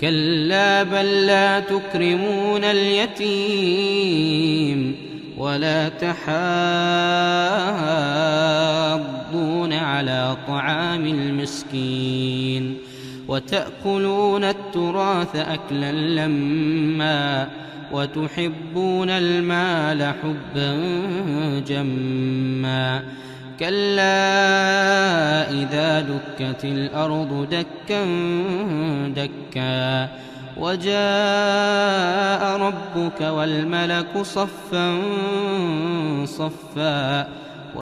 كلا بل لا تكرمون اليتيم ولا تحاضون على طعام المسكين وتأكلون التراث أكلا لما وتحبون المال حبا جما كلا إذا دكت الأرض دكا دكا وجاء ربك والملك صفا صفا